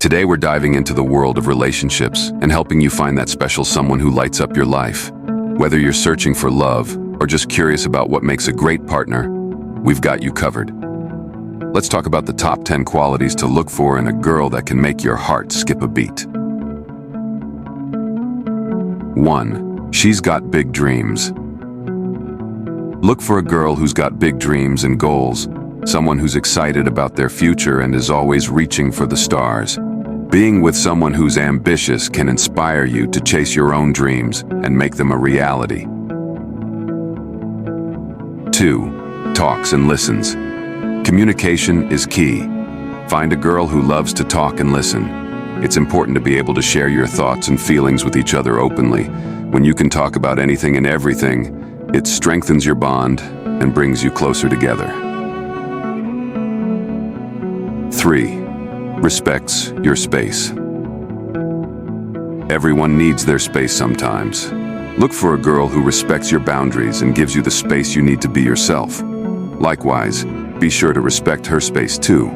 Today we're diving into the world of relationships and helping you find that special someone who lights up your life. Whether you're searching for love or just curious about what makes a great partner, we've got you covered. Let's talk about the top 10 qualities to look for in a girl that can make your heart skip a beat. 1. She's got big dreams. Look for a girl who's got big dreams and goals, someone who's excited about their future and is always reaching for the stars. Being with someone who's ambitious can inspire you to chase your own dreams and make them a reality. 2. Talks and listens. Communication is key. Find a girl who loves to talk and listen. It's important to be able to share your thoughts and feelings with each other openly. When you can talk about anything and everything, it strengthens your bond and brings you closer together. 3. Respects your space. Everyone needs their space sometimes. Look for a girl who respects your boundaries and gives you the space you need to be yourself. Likewise, be sure to respect her space too.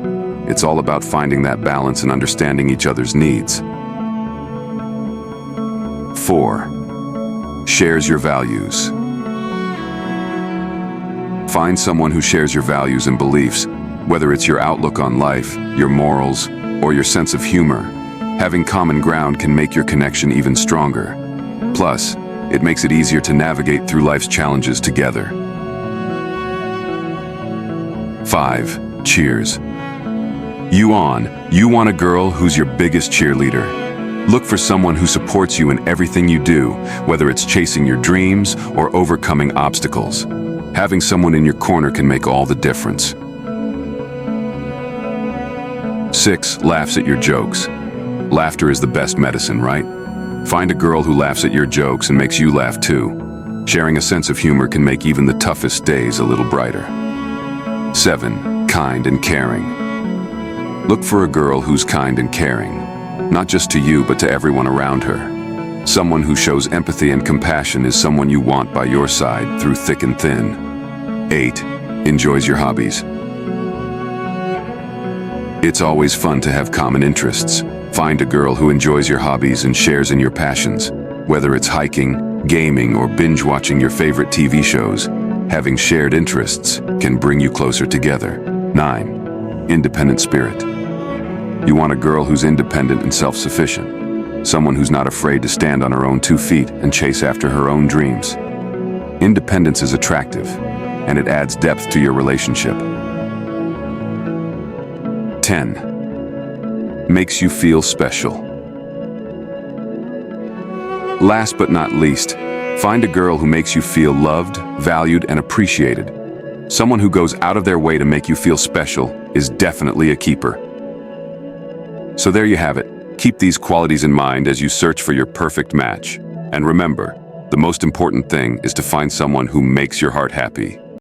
It's all about finding that balance and understanding each other's needs. 4. Shares your values. Find someone who shares your values and beliefs, whether it's your outlook on life, your morals, or your sense of humor. Having common ground can make your connection even stronger. Plus, it makes it easier to navigate through life's challenges together. 5. Cheers. You want a girl who's your biggest cheerleader. Look for someone who supports you in everything you do, whether it's chasing your dreams or overcoming obstacles. Having someone in your corner can make all the difference. 6. Laughs at your jokes. Laughter is the best medicine, right? Find a girl who laughs at your jokes and makes you laugh too. Sharing a sense of humor can make even the toughest days a little brighter. 7. Kind and caring. Look for a girl who's kind and caring, not just to you but to everyone around her. Someone who shows empathy and compassion is someone you want by your side through thick and thin. 8. Enjoys your hobbies. It's always fun to have common interests. Find a girl who enjoys your hobbies and shares in your passions. Whether it's hiking, gaming, or binge-watching your favorite TV shows, having shared interests can bring you closer together. 9. Independent spirit. You want a girl who's independent and self-sufficient. Someone who's not afraid to stand on her own 2 feet and chase after her own dreams. Independence is attractive, and it adds depth to your relationship. 10. Makes you feel special. Last but not least, find a girl who makes you feel loved, valued, and appreciated. Someone who goes out of their way to make you feel special is definitely a keeper. So there you have it. Keep these qualities in mind as you search for your perfect match. And remember, the most important thing is to find someone who makes your heart happy.